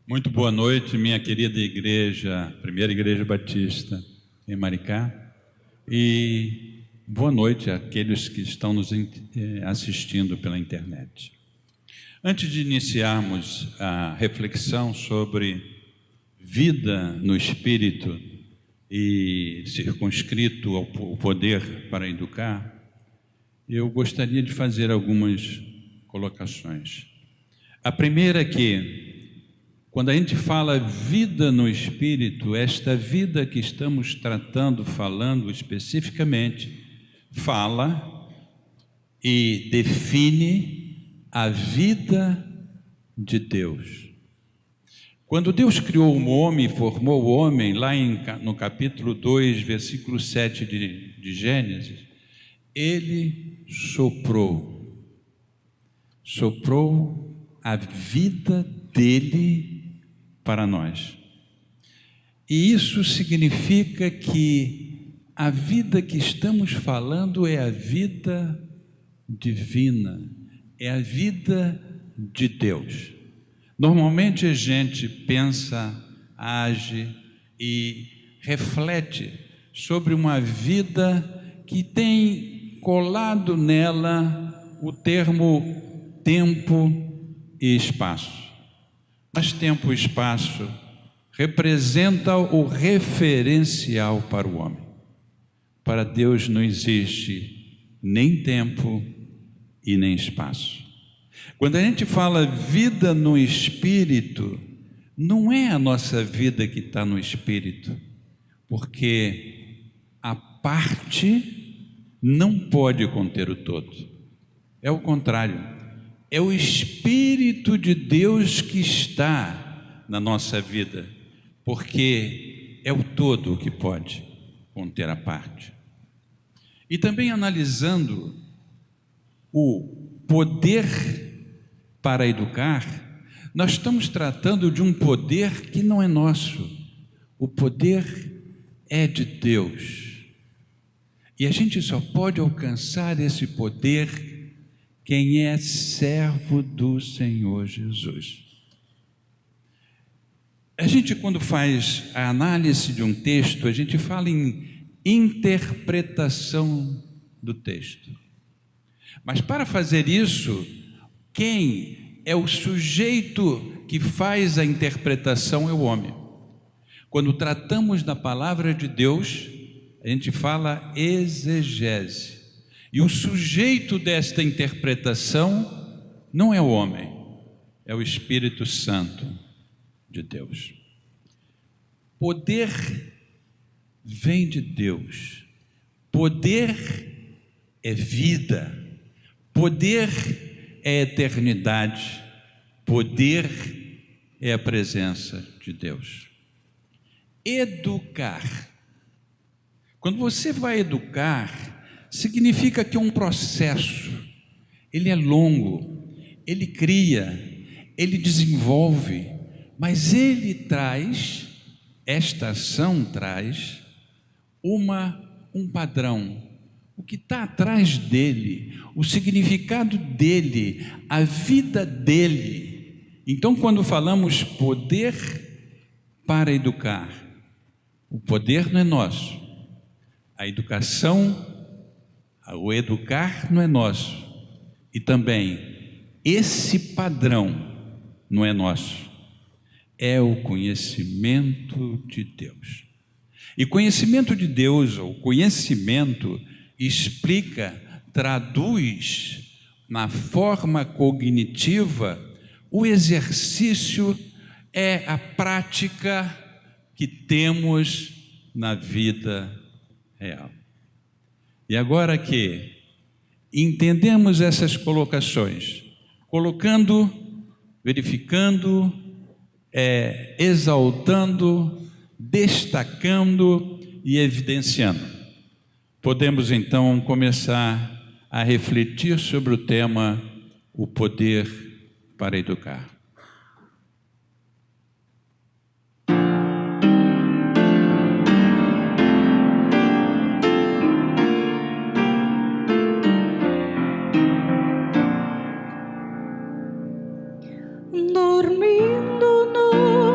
Muito boa noite, minha querida igreja, Primeira Igreja Batista em Maricá, e boa noite àqueles que estão nos assistindo pela internet. Antes de iniciarmos a reflexão sobre vida no Espírito e circunscrito ao poder para educar, eu gostaria de fazer algumas colocações. A primeira é que, quando a gente fala vida no Espírito, esta vida que estamos falando especificamente, fala e define a vida de Deus. Quando Deus criou o homem e formou o homem, lá no capítulo 2, versículo 7 de Gênesis, Ele soprou a vida dele para nós. E isso significa que a vida que estamos falando é a vida divina, é a vida de Deus. Normalmente a gente pensa, age e reflete sobre uma vida que tem colado nela o termo tempo e espaço. Mas tempo e espaço representa o referencial para o homem. Para Deus não existe nem tempo e nem espaço. Quando a gente fala vida no Espírito, não é a nossa vida que está no Espírito, porque a parte não pode conter o todo. É o contrário. É o Espírito de Deus que está na nossa vida, porque é o todo que pode conter a parte. E também analisando o poder para educar, nós estamos tratando de um poder que não é nosso. O poder é de Deus. E a gente só pode alcançar esse poder quem é servo do Senhor Jesus. A gente, quando faz a análise de um texto, a gente fala em interpretação do texto. Mas para fazer isso, quem é o sujeito que faz a interpretação é o homem. Quando tratamos da palavra de Deus, a gente fala exegese. E o sujeito desta interpretação não é o homem, é o Espírito Santo de Deus. Poder vem de Deus. Poder é vida. Poder é eternidade. Poder é a presença de Deus. Educar. Quando você vai educar, significa que é um processo, ele é longo, ele cria, ele desenvolve, mas ele traz, esta ação traz um padrão, o que está atrás dele, o significado dele, a vida dele. Então, quando falamos poder para educar, o poder não é nosso, a educação, o educar não é nosso, e também esse padrão não é nosso, é o conhecimento de Deus. E conhecimento de Deus, ou conhecimento, explica, traduz na forma cognitiva, o exercício é a prática que temos na vida real. E agora que entendemos essas colocações, colocando, verificando, exaltando, destacando e evidenciando, podemos então começar a refletir sobre o tema, o poder para educar. Dormindo no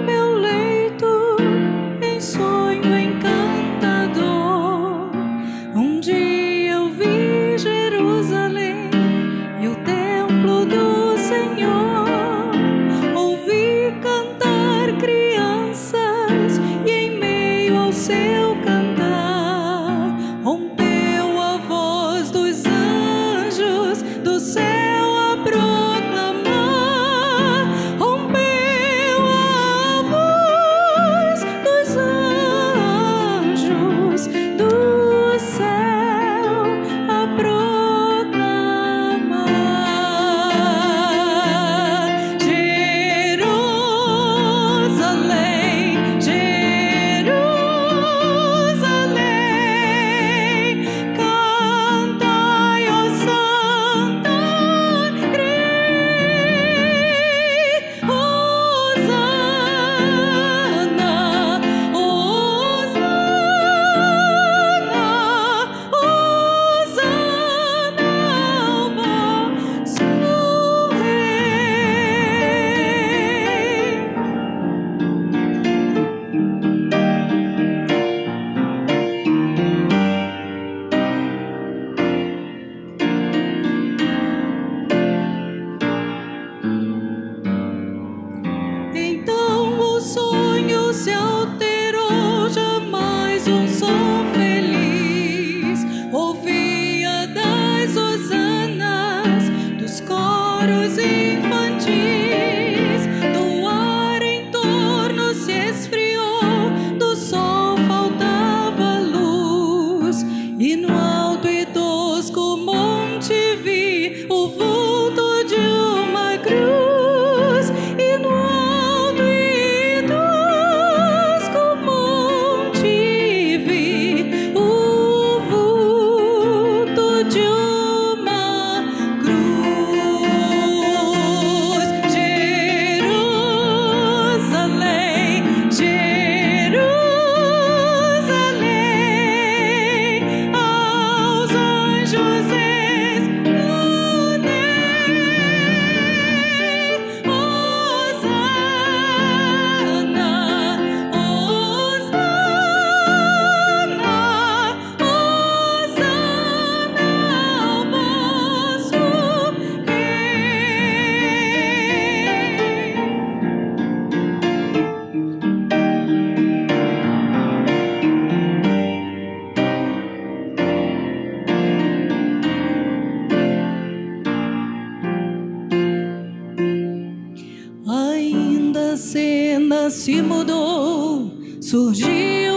se mudou, surgiu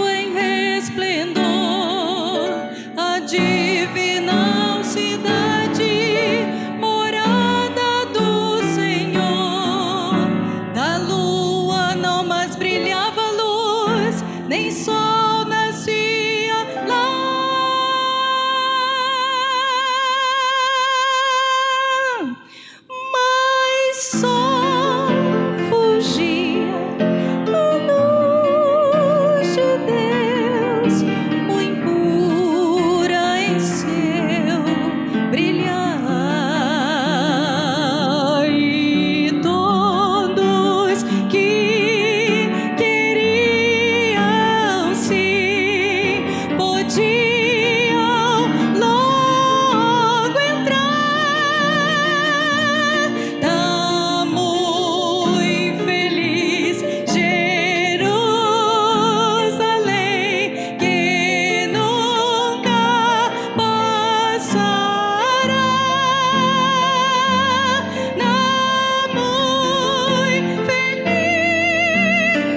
em resplendor a divina cidade, morada do Senhor. Da lua não mais brilhava luz, nem sol nascia lá. Mas sol fugia a luz de Deus, muito impura em seu brilhar, e todos que queriam se podiam logo entrar. Tá muito feliz Jerusalém, que nunca passará. Tá muito feliz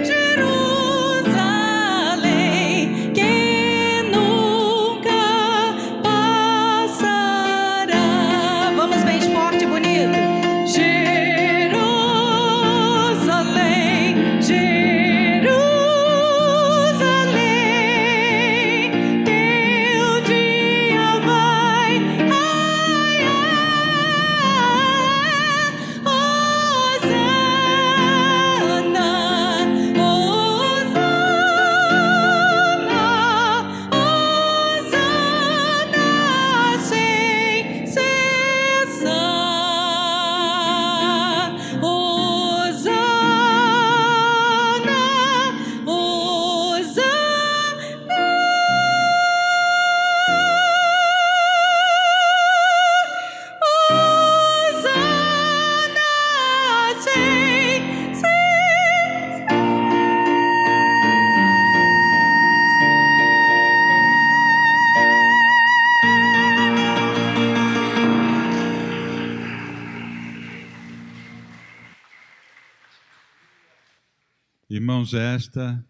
Jerusalém, que nunca passará. Vamos bem forte e bonito. Jerusalém, Jerusalém, teu dia vai raiar. Hosana, Hosana, Hosana, sem cessar. Hosana, Hosana. Hosana, sem cessar. Irmãos, esta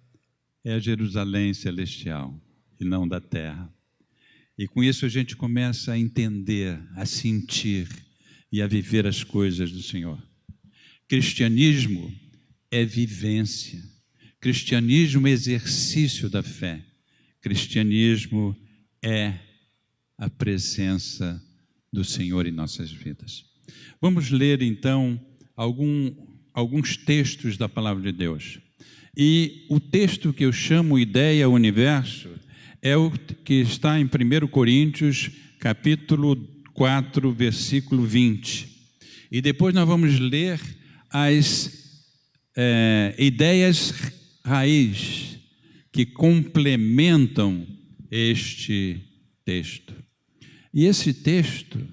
é a Jerusalém celestial e não da terra. E com isso a gente começa a entender, a sentir e a viver as coisas do Senhor. Cristianismo é vivência. Cristianismo é exercício da fé. Cristianismo é a presença do Senhor em nossas vidas. Vamos ler então alguns textos da palavra de Deus. E o texto que eu chamo Ideia Universo é o que está em 1 Coríntios, capítulo 4, versículo 20. E depois nós vamos ler as ideias raiz que complementam este texto. E esse texto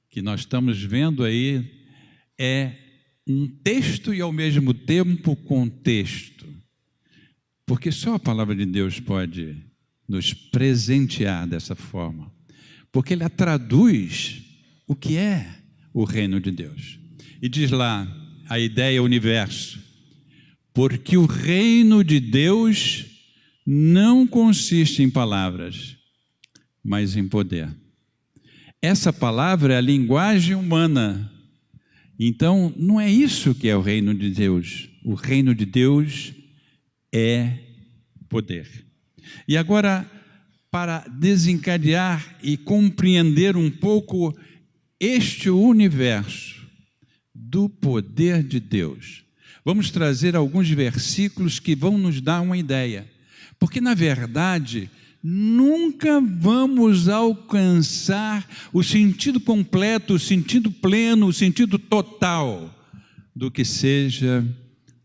que nós estamos vendo aí é um texto e ao mesmo tempo contexto. Porque só a palavra de Deus pode nos presentear dessa forma. Porque ela traduz o que é o reino de Deus. E diz lá a ideia universo. Porque o reino de Deus não consiste em palavras, mas em poder. Essa palavra é a linguagem humana. Então, não é isso que é o reino de Deus. O reino de Deus é poder. E agora, para desencadear e compreender um pouco este universo do poder de Deus, vamos trazer alguns versículos que vão nos dar uma ideia. Porque, na verdade, nunca vamos alcançar o sentido completo, o sentido pleno, o sentido total do que seja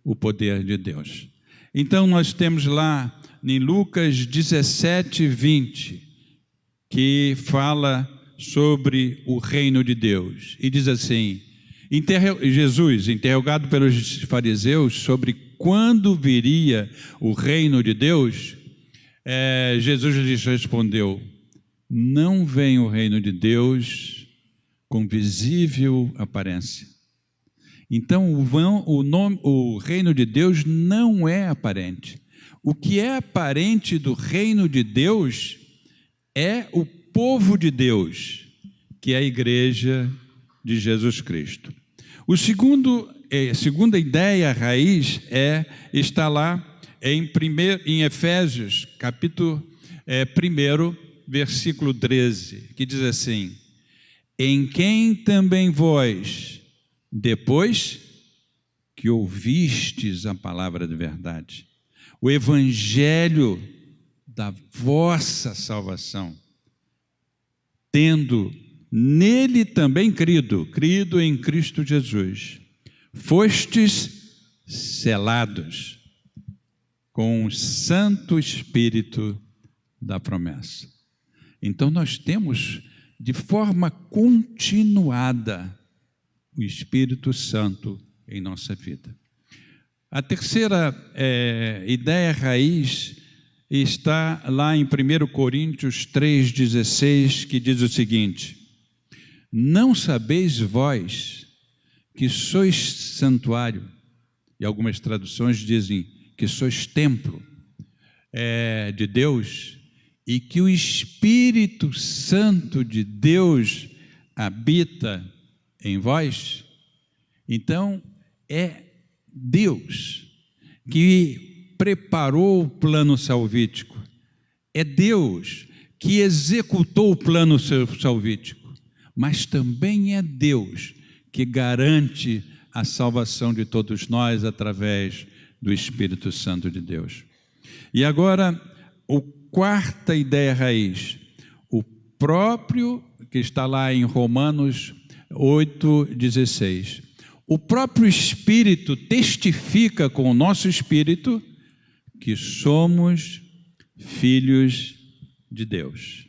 o poder de Deus. Então, nós temos lá em Lucas 17, 20, que fala sobre o reino de Deus. E diz assim, Jesus, interrogado pelos fariseus sobre quando viria o reino de Deus, Jesus lhes respondeu, não vem o reino de Deus com visível aparência. Então, o reino de Deus não é aparente. O que é aparente do reino de Deus é o povo de Deus, que é a igreja de Jesus Cristo. Segunda ideia raiz está lá em Efésios, capítulo 1, versículo 13, que diz assim: em quem também vós, depois que ouvistes a palavra de verdade, o evangelho da vossa salvação, tendo nele também crido em Cristo Jesus, fostes selados com o Santo Espírito da promessa. Então nós temos de forma continuada o Espírito Santo em nossa vida. A terceira ideia raiz está lá em 1 Coríntios 3,16, que diz o seguinte: não sabeis vós que sois santuário, e algumas traduções dizem que sois templo de Deus, e que o Espírito Santo de Deus habita em vós? Então, é Deus que preparou o plano salvítico, é Deus que executou o plano salvítico, mas também é Deus que garante a salvação de todos nós através do Espírito Santo de Deus. E agora, a quarta ideia raiz, o próprio, que está lá em Romanos 8,16. O próprio Espírito testifica com o nosso espírito que somos filhos de Deus.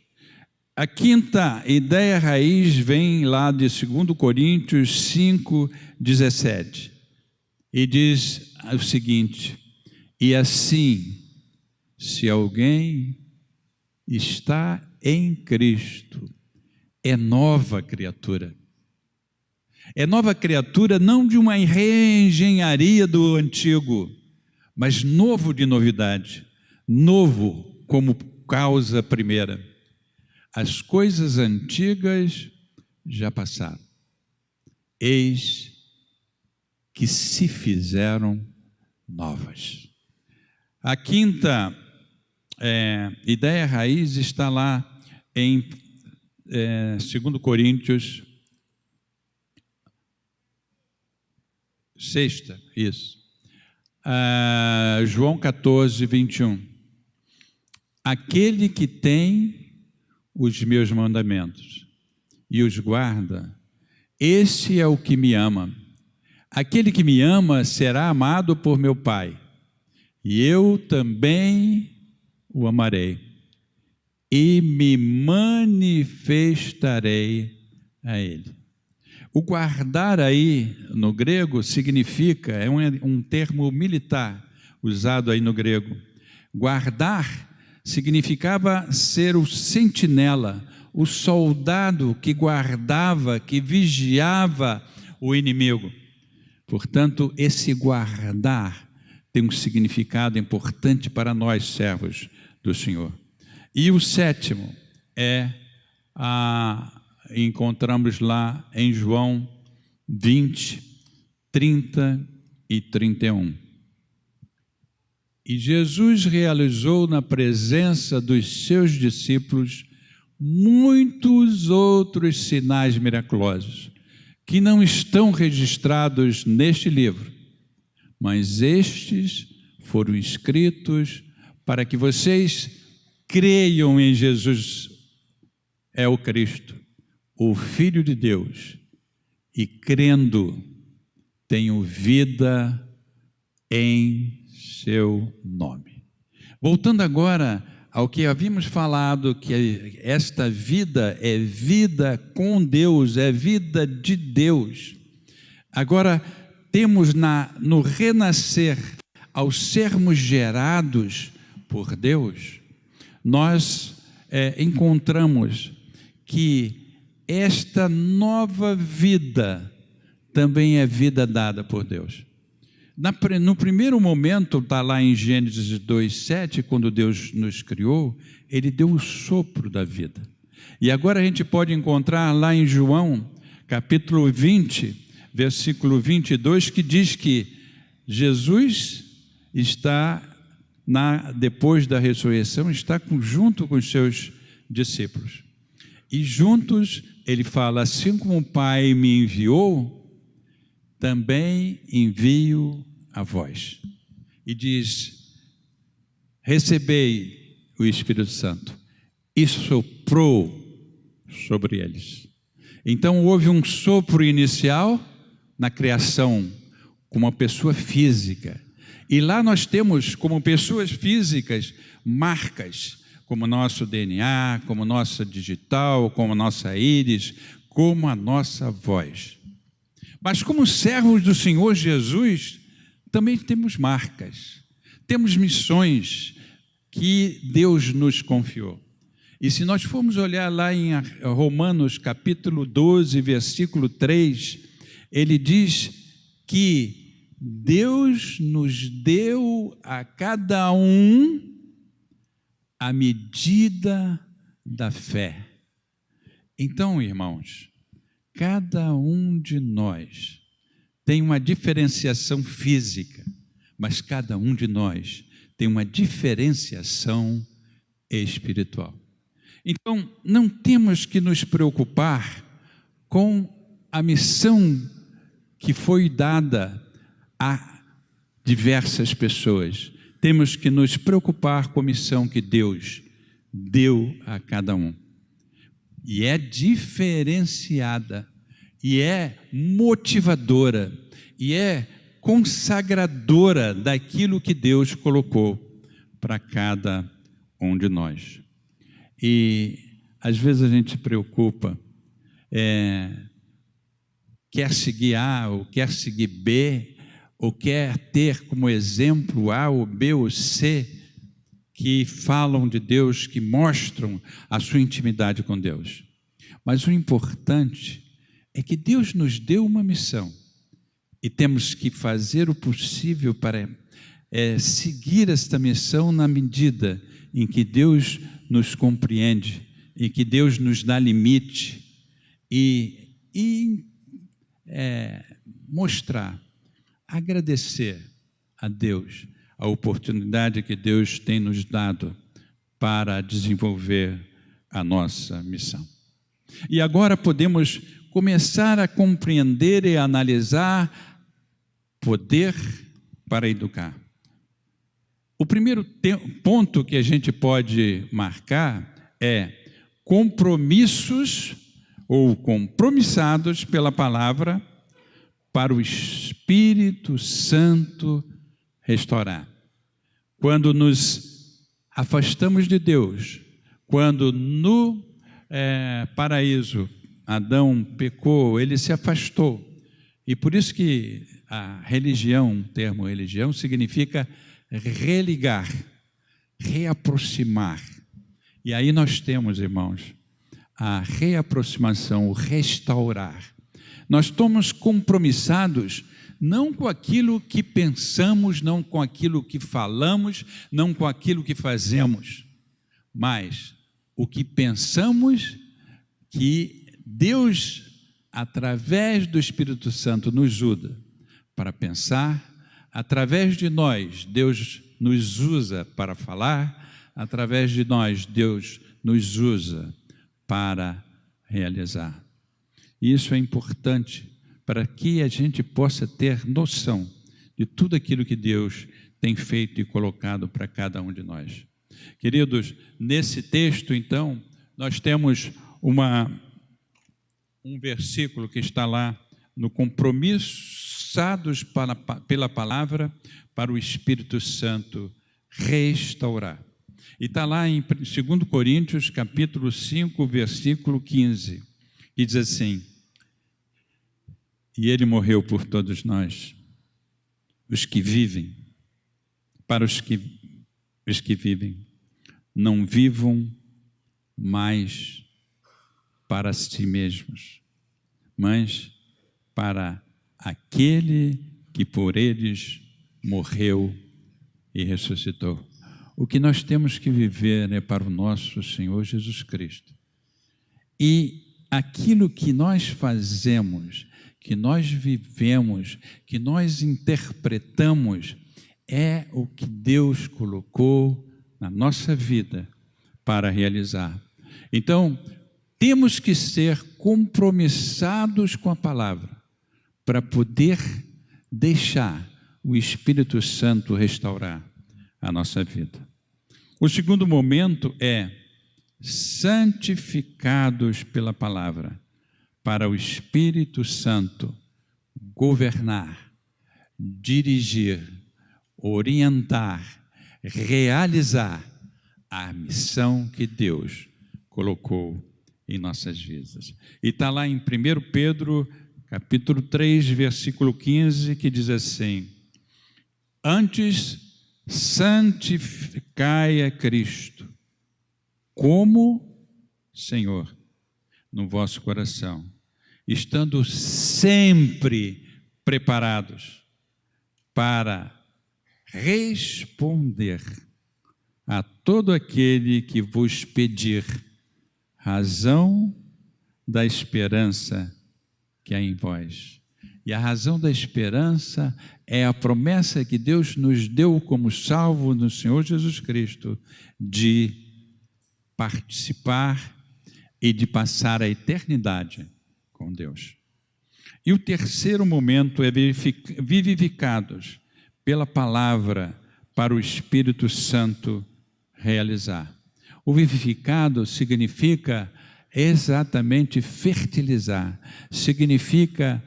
A quinta ideia raiz vem lá de 2 Coríntios 5,17 e diz o seguinte: e assim, se alguém está em Cristo, é nova criatura. É nova criatura não de uma reengenharia do antigo, mas novo de novidade, novo como causa primeira. As coisas antigas já passaram, eis que se fizeram novas. A quinta ideia raiz está lá em 2 Coríntios, João 14, 21. Aquele que tem os meus mandamentos e os guarda, esse é o que me ama. Aquele que me ama será amado por meu Pai, e eu também o amarei, e me manifestarei a ele. O guardar aí, no grego, significa, é um termo militar, usado aí no grego. Guardar significava ser o sentinela, o soldado que guardava, que vigiava o inimigo. Portanto, esse guardar tem um significado importante para nós, servos do Senhor. E o sétimo encontramos lá em João 20, 30 e 31. E Jesus realizou na presença dos seus discípulos muitos outros sinais miraculosos, que não estão registrados neste livro, mas estes foram escritos para que vocês creiam em Jesus, é o Cristo, o Filho de Deus, e crendo, tenham vida em seu nome. Voltando agora ao que havíamos falado, que esta vida é vida com Deus, é vida de Deus. Agora, temos no renascer, ao sermos gerados por Deus, nós encontramos que esta nova vida também é vida dada por Deus. No primeiro momento, está lá em Gênesis 2:7, quando Deus nos criou, Ele deu o sopro da vida. E agora a gente pode encontrar lá em João, capítulo 20, versículo 22, que diz que Jesus está, depois da ressurreição, está junto com os seus discípulos. E juntos, ele fala, assim como o Pai me enviou, também envio a vós. E diz, recebei o Espírito Santo. E soprou sobre eles. Então houve um sopro inicial na criação, com uma pessoa física. E lá nós temos, como pessoas físicas, marcas, como nosso DNA, como nossa digital, como nossa íris, como a nossa voz. Mas como servos do Senhor Jesus, também temos marcas, temos missões que Deus nos confiou. E se nós formos olhar lá em Romanos capítulo 12, versículo 3, ele diz que Deus nos deu a cada um a medida da fé. Então, irmãos, cada um de nós tem uma diferenciação física, mas cada um de nós tem uma diferenciação espiritual. Então, não temos que nos preocupar com a missão que foi dada a diversas pessoas. Temos que nos preocupar com a missão que Deus deu a cada um. E é diferenciada, e é motivadora, e é consagradora daquilo que Deus colocou para cada um de nós. E às vezes a gente se preocupa, quer seguir A ou quer seguir B, ou quer ter como exemplo A ou B ou C, que falam de Deus, que mostram a sua intimidade com Deus. Mas o importante é que Deus nos deu uma missão e temos que fazer o possível para seguir esta missão na medida em que Deus nos compreende, em que Deus nos dá limite e mostrar, agradecer a Deus a oportunidade que Deus tem nos dado para desenvolver a nossa missão. E agora podemos começar a compreender e analisar poder para educar. O primeiro ponto que a gente pode marcar é compromissos ou compromissados pela palavra para o Espírito Santo restaurar. Quando nos afastamos de Deus, quando no paraíso Adão pecou, ele se afastou. E por isso que a religião, o termo religião, significa religar, reaproximar. E aí nós temos, irmãos, a reaproximação, o restaurar. Nós estamos compromissados não com aquilo que pensamos, não com aquilo que falamos, não com aquilo que fazemos, mas o que pensamos que Deus, através do Espírito Santo, nos ajuda para pensar, através de nós, Deus nos usa para falar, através de nós, Deus nos usa para realizar. Isso é importante para que a gente possa ter noção de tudo aquilo que Deus tem feito e colocado para cada um de nós. Queridos, nesse texto, então, nós temos um versículo que está lá no compromissados pela palavra para o Espírito Santo restaurar. E está lá em 2 Coríntios, capítulo 5, versículo 15, que diz assim: e ele morreu por todos nós, os que vivem, para os que vivem, não vivam mais para si mesmos, mas para aquele que por eles morreu e ressuscitou. O que nós temos que viver é para o nosso Senhor Jesus Cristo. E aquilo que nós fazemos, que nós vivemos, que nós interpretamos, é o que Deus colocou na nossa vida para realizar. Então, temos que ser compromissados com a palavra para poder deixar o Espírito Santo restaurar a nossa vida. O segundo momento é santificados pela palavra, para o Espírito Santo governar, dirigir, orientar, realizar a missão que Deus colocou em nossas vidas. E está lá em 1 Pedro, capítulo 3, versículo 15, que diz assim: antes santificai a Cristo como Senhor no vosso coração, estando sempre preparados para responder a todo aquele que vos pedir razão da esperança que há em vós. E a razão da esperança é a promessa que Deus nos deu como salvo no Senhor Jesus Cristo, de participar e de passar a eternidade com Deus. E o terceiro momento é vivificados pela palavra para o Espírito Santo realizar. O vivificado significa exatamente fertilizar, significa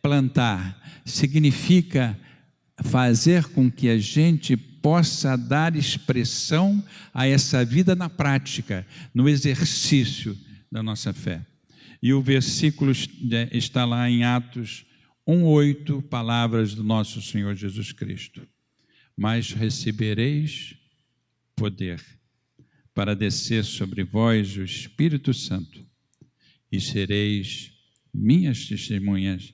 plantar, significa fazer com que a gente possa dar expressão a essa vida na prática, no exercício da nossa fé. E o versículo está lá em Atos 1:8, palavras do nosso Senhor Jesus Cristo. Mas recebereis poder para descer sobre vós o Espírito Santo, e sereis minhas testemunhas,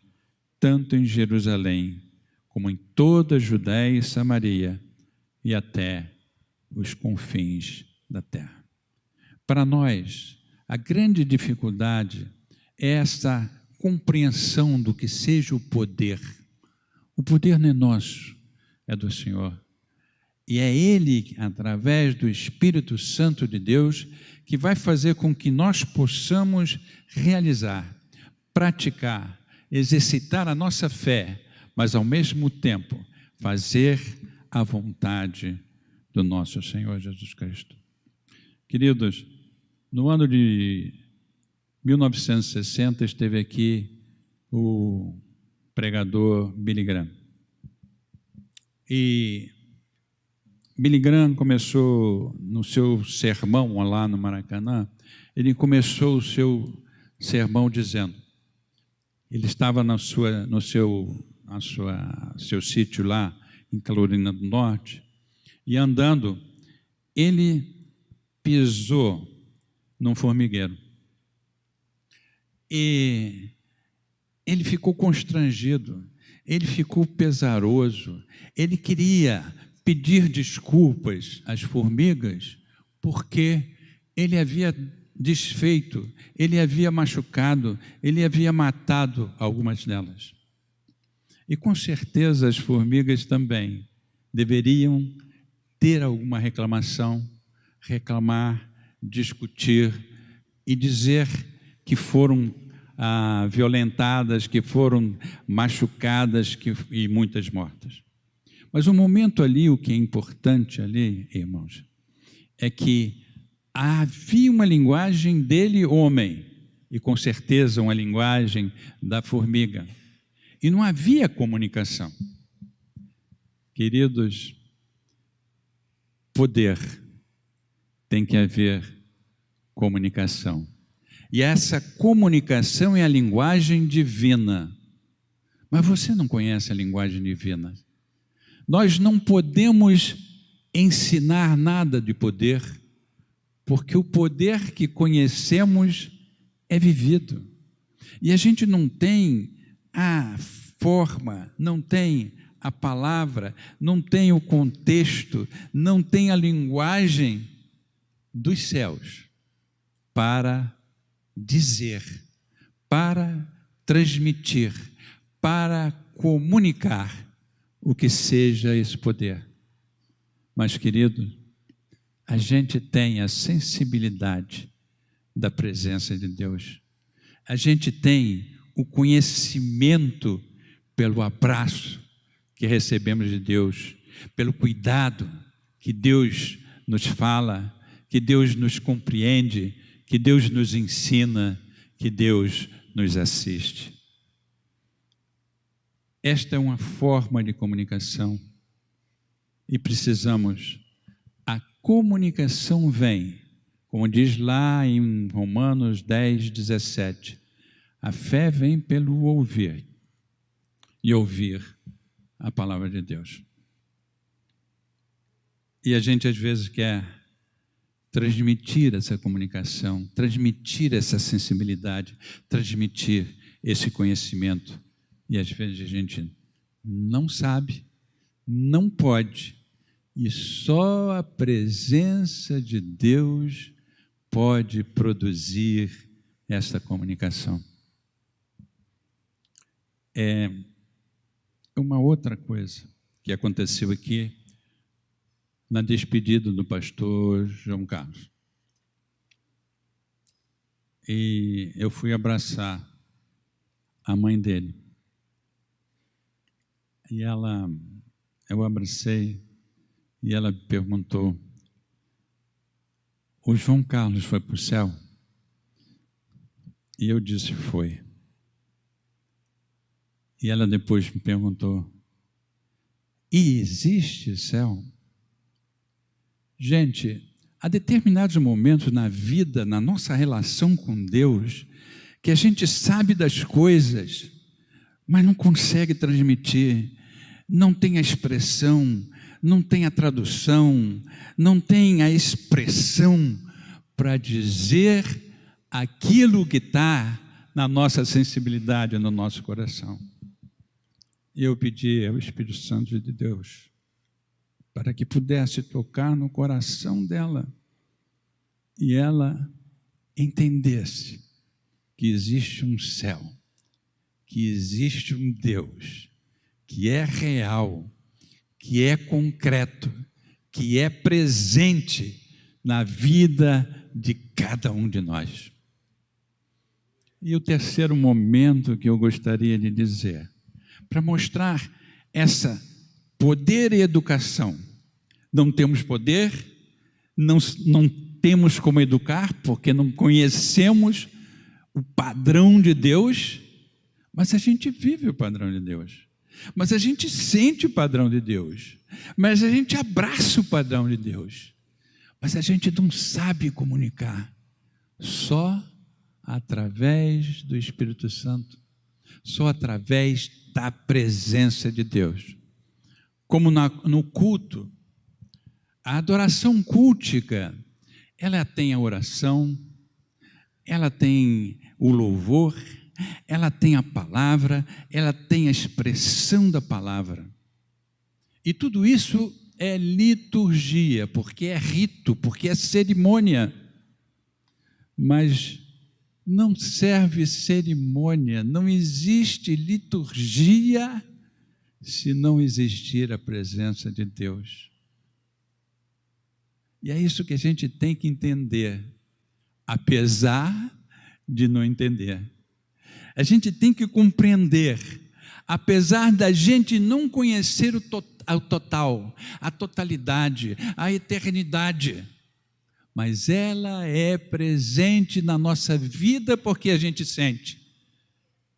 tanto em Jerusalém, como em toda a Judéia e Samaria, e até os confins da terra. Para nós, a grande dificuldade é essa compreensão do que seja o poder. O poder não é nosso, é do Senhor. E é Ele, através do Espírito Santo de Deus, que vai fazer com que nós possamos realizar, praticar, exercitar a nossa fé, mas ao mesmo tempo fazer a vontade do nosso Senhor Jesus Cristo. Queridos, no ano de 1960 esteve aqui o pregador Billy Graham. E Billy Graham começou no seu sermão lá no Maracanã, ele começou o seu sermão dizendo, ele estava no seu sítio lá em Carolina do Norte, e andando, ele pisou num formigueiro. E ele ficou constrangido, ele ficou pesaroso, ele queria pedir desculpas às formigas, porque ele havia desfeito, ele havia machucado, ele havia matado algumas delas. E com certeza as formigas também deveriam ter alguma reclamação, reclamar, discutir e dizer que foram violentadas, que foram machucadas e muitas mortas. Mas o momento ali, o que é importante ali, irmãos, é que havia uma linguagem dele, homem, e com certeza uma linguagem da formiga. E não havia comunicação. Queridos, poder tem que haver comunicação. E essa comunicação é a linguagem divina. Mas você não conhece a linguagem divina. Nós não podemos ensinar nada de poder, porque o poder que conhecemos é vivido. E a gente não tem a forma, não tem a palavra, não tem o contexto, não tem a linguagem dos céus para dizer, para transmitir, para comunicar o que seja esse poder. Mas, querido, a gente tem a sensibilidade da presença de Deus. A gente tem o conhecimento pelo abraço que recebemos de Deus, pelo cuidado que Deus nos fala, que Deus nos compreende, que Deus nos ensina, que Deus nos assiste. Esta é uma forma de comunicação e precisamos. A comunicação vem, como diz lá em Romanos 10, 17, a fé vem pelo ouvir e ouvir a palavra de Deus. E a gente às vezes quer transmitir essa comunicação, transmitir essa sensibilidade, transmitir esse conhecimento. E às vezes a gente não sabe, não pode, e só a presença de Deus pode produzir essa comunicação. Uma outra coisa que aconteceu aqui na despedida do pastor João Carlos. E eu fui abraçar a mãe dele. E eu abracei e ela perguntou: o João Carlos foi para o céu? E eu disse: foi. E ela depois me perguntou: e existe céu? Gente, há determinados momentos na vida, na nossa relação com Deus, que a gente sabe das coisas, mas não consegue transmitir, não tem a expressão, não tem a tradução, não tem a expressão para dizer aquilo que está na nossa sensibilidade, no nosso coração. E eu pedi ao Espírito Santo de Deus para que pudesse tocar no coração dela e ela entendesse que existe um céu, que existe um Deus que é real, que é concreto, que é presente na vida de cada um de nós. E o terceiro momento que eu gostaria de dizer, para mostrar essa poder e educação. Não temos poder, não temos como educar, porque não conhecemos o padrão de Deus, mas a gente vive o padrão de Deus. Mas a gente sente o padrão de Deus, mas a gente abraça o padrão de Deus, mas a gente não sabe comunicar, só através do Espírito Santo, só através da presença de Deus. Como no culto, a adoração cultica, ela tem a oração, ela tem o louvor, ela tem a palavra, ela tem a expressão da palavra. E tudo isso é liturgia, porque é rito, porque é cerimônia. Mas não serve cerimônia, não existe liturgia se não existir a presença de Deus. E é isso que a gente tem que entender, apesar de não entender. A gente tem que compreender, apesar da gente não conhecer o total, a totalidade, a eternidade, mas ela é presente na nossa vida porque a gente sente,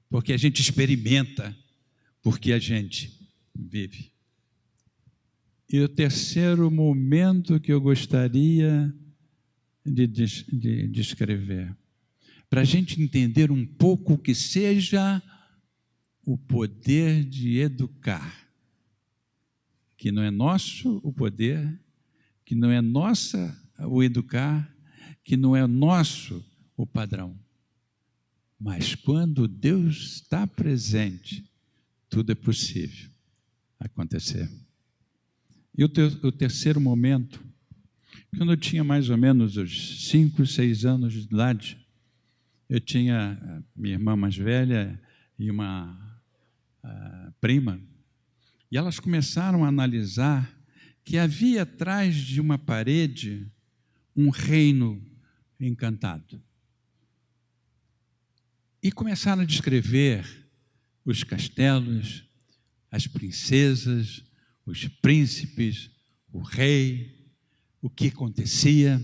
porque a gente experimenta, porque a gente vive. E o terceiro momento que eu gostaria de descrever, para a gente entender um pouco o que seja o poder de educar, que não é nosso o poder, que não é nossa o educar, que não é nosso o padrão, Mas quando Deus está presente, tudo é possível acontecer. E o terceiro momento, quando eu tinha mais ou menos os 5, 6 anos de idade, eu tinha minha irmã mais velha e uma prima, e elas começaram a analisar que havia atrás de uma parede um reino encantado. E começaram a descrever os castelos, as princesas, os príncipes, o rei, o que acontecia.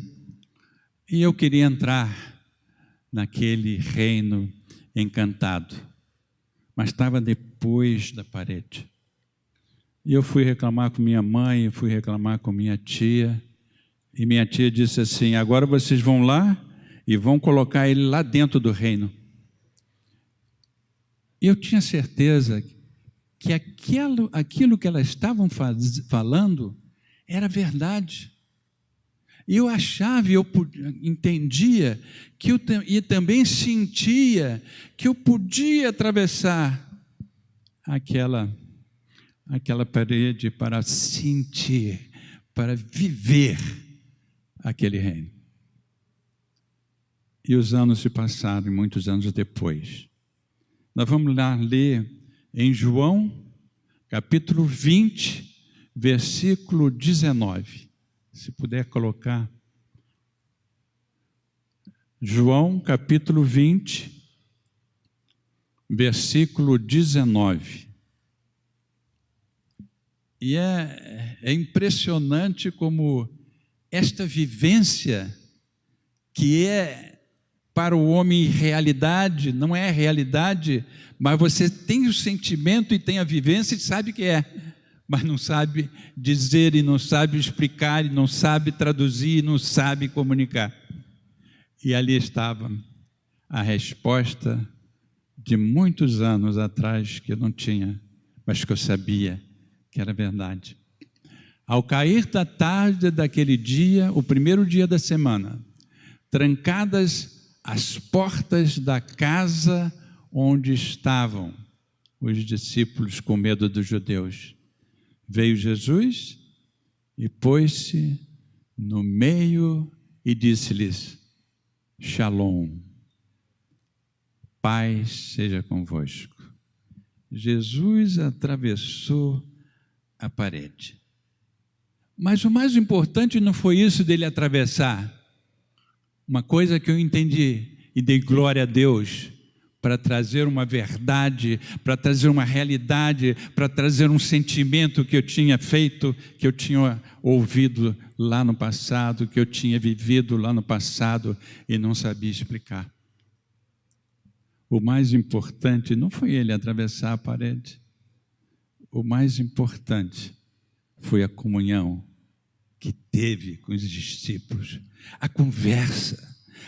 E eu queria entrar naquele reino encantado, mas estava depois da parede. E eu fui reclamar com minha mãe, fui reclamar com minha tia, e minha tia disse assim: agora vocês vão lá e vão colocar ele lá dentro do reino. E eu tinha certeza que aquilo que elas estavam falando era verdade. E eu achava, eu entendia, e também sentia que eu podia atravessar aquela parede para sentir, para viver aquele reino. E os anos se passaram, e muitos anos depois. Nós vamos lá ler em João, capítulo 20, versículo 19. Se puder colocar. João, capítulo 20, versículo 19. E é impressionante como esta vivência, que é para o homem realidade, não é realidade, mas você tem o sentimento e tem a vivência e sabe que é, mas não sabe dizer e não sabe explicar e não sabe traduzir e não sabe comunicar. E ali estava a resposta de muitos anos atrás que eu não tinha, mas que eu sabia que era verdade. Ao cair da tarde daquele dia, o primeiro dia da semana, trancadas as portas da casa onde estavam os discípulos com medo dos judeus, veio Jesus e pôs-se no meio e disse-lhes: Shalom, paz seja convosco. Jesus atravessou a parede. Mas o mais importante não foi isso dele atravessar. Uma coisa que eu entendi e dei glória a Deus para trazer uma verdade, para trazer uma realidade, para trazer um sentimento que eu tinha feito, que eu tinha ouvido lá no passado, que eu tinha vivido lá no passado e não sabia explicar. O mais importante não foi ele atravessar a parede. O mais importante foi a comunhão que teve com os discípulos, a conversa,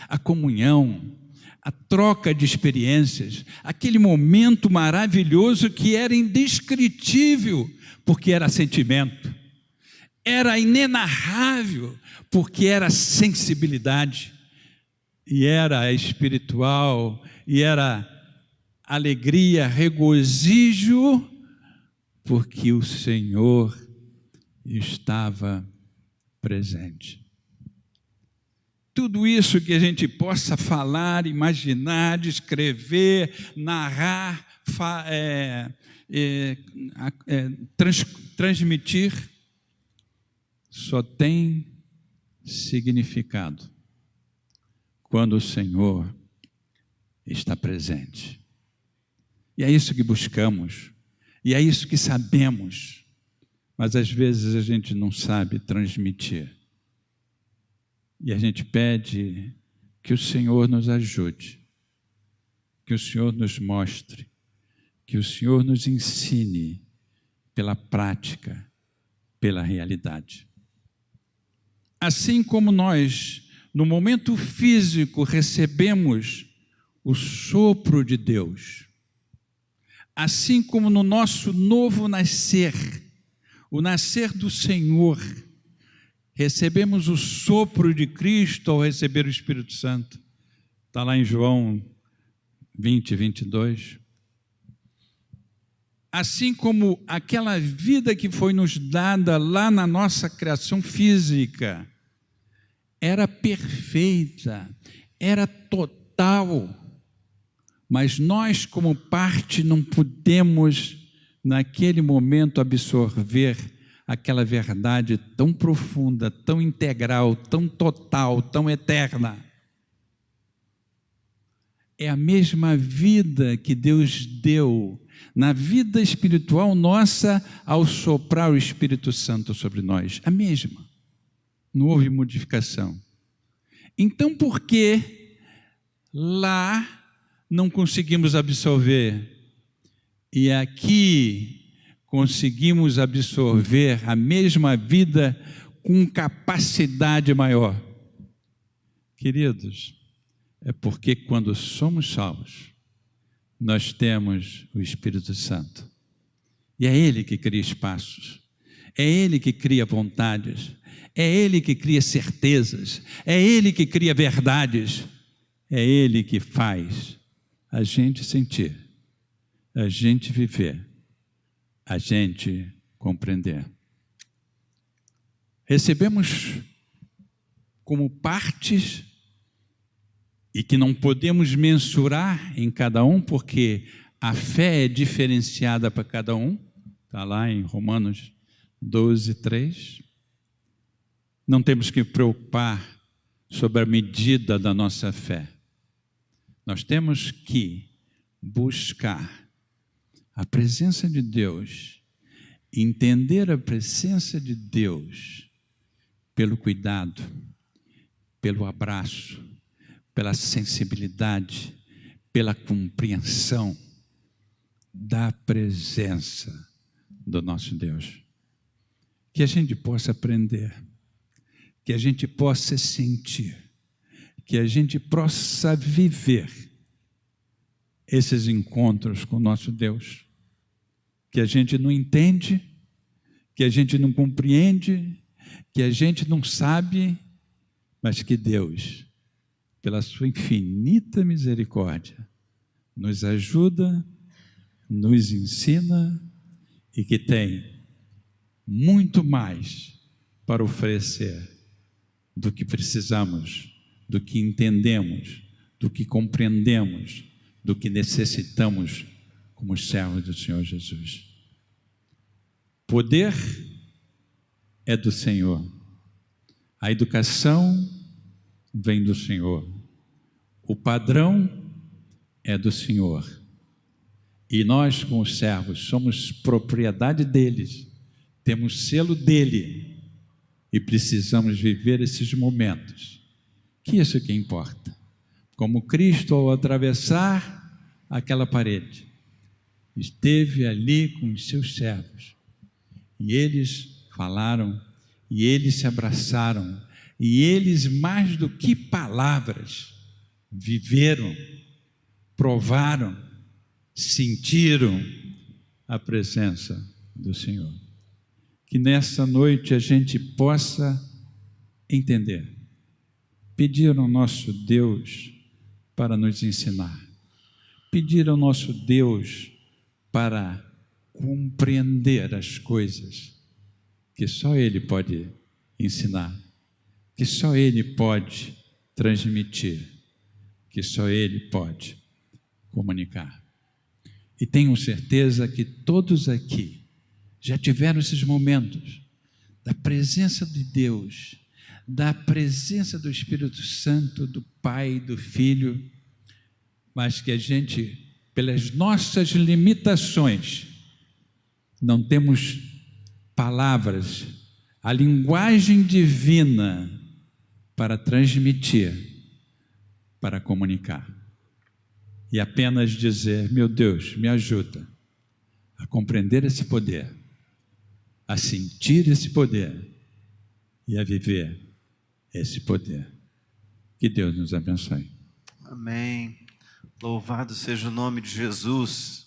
a comunhão, a troca de experiências, aquele momento maravilhoso que era indescritível, porque era sentimento, era inenarrável, porque era sensibilidade, e era espiritual, e era alegria, regozijo, porque o Senhor estava presente. Tudo isso que a gente possa falar, imaginar, descrever, narrar, transmitir, só tem significado quando o Senhor está presente. E é isso que buscamos, e é isso que sabemos, mas às vezes a gente não sabe transmitir. E a gente pede que o Senhor nos ajude, que o Senhor nos mostre, que o Senhor nos ensine pela prática, pela realidade. Assim como nós, no momento físico, recebemos o sopro de Deus, assim como no nosso novo nascer, o nascer do Senhor, recebemos o sopro de Cristo ao receber o Espírito Santo. Está lá em João 20, 22. Assim como aquela vida que foi nos dada lá na nossa criação física, era perfeita, era total, mas nós, como parte, não pudemos, naquele momento, absorver aquela verdade tão profunda, tão integral, tão total, tão eterna. É a mesma vida que Deus deu na vida espiritual nossa ao soprar o Espírito Santo sobre nós. A mesma. Não houve modificação. Então, por que lá não conseguimos absorver e aqui conseguimos absorver a mesma vida com capacidade maior? Queridos, é porque quando somos salvos, nós temos o Espírito Santo. E é Ele que cria espaços, é Ele que cria vontades, é Ele que cria certezas, é Ele que cria verdades, é Ele que faz a gente sentir, a gente viver, a gente compreender. Recebemos como partes e que não podemos mensurar em cada um, porque a fé é diferenciada para cada um, está lá em Romanos 12, 3. Não temos que preocupar sobre a medida da nossa fé. Nós temos que buscar a presença de Deus, entender a presença de Deus pelo cuidado, pelo abraço, pela sensibilidade, pela compreensão da presença do nosso Deus. Que a gente possa aprender, que a gente possa sentir, que a gente possa viver esses encontros com o nosso Deus, que a gente não entende, que a gente não compreende, que a gente não sabe, mas que Deus, pela sua infinita misericórdia, nos ajuda, nos ensina e que tem muito mais para oferecer do que precisamos, do que entendemos, do que compreendemos, do que necessitamos como servos do Senhor Jesus. Poder é do Senhor, a educação vem do Senhor, o padrão é do Senhor, e nós, como servos, somos propriedade deles, temos selo dele, e precisamos viver esses momentos, que isso que importa. Como Cristo, ao atravessar aquela parede, esteve ali com os seus servos, e eles falaram, e eles se abraçaram, e eles, mais do que palavras, viveram, provaram, sentiram a presença do Senhor. Que nessa noite a gente possa entender, pedir ao nosso Deus para nos ensinar, pedir ao nosso Deus para compreender as coisas que só Ele pode ensinar, que só Ele pode transmitir, que só Ele pode comunicar. E tenho certeza que todos aqui já tiveram esses momentos da presença de Deus, da presença do Espírito Santo, do Pai, do Filho, mas que a gente, pelas nossas limitações, não temos palavras, a linguagem divina para transmitir, para comunicar. E apenas dizer: meu Deus, me ajuda a compreender esse poder, a sentir esse poder e a viver esse poder. Que Deus nos abençoe. Amém. Louvado seja o nome de Jesus.